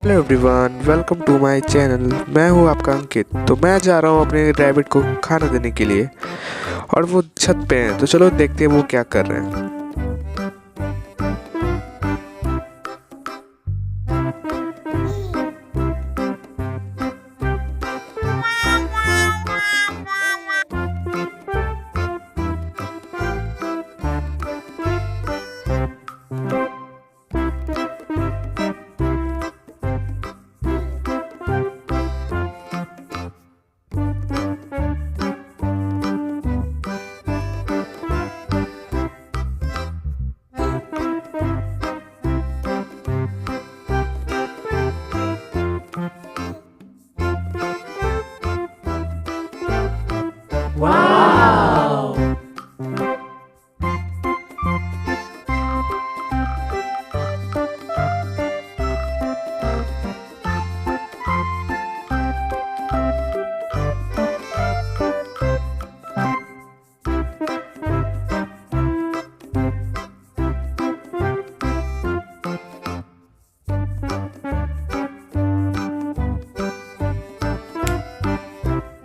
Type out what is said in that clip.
Hello everyone, welcome to my channel. मैं हूं आपका अंकित। तो मैं जा रहा हूं अपने रैबिट को खाना देने के लिए और वो छत पे हैं। तो चलो देखते हैं वो क्या कर रहे हैं। Wow!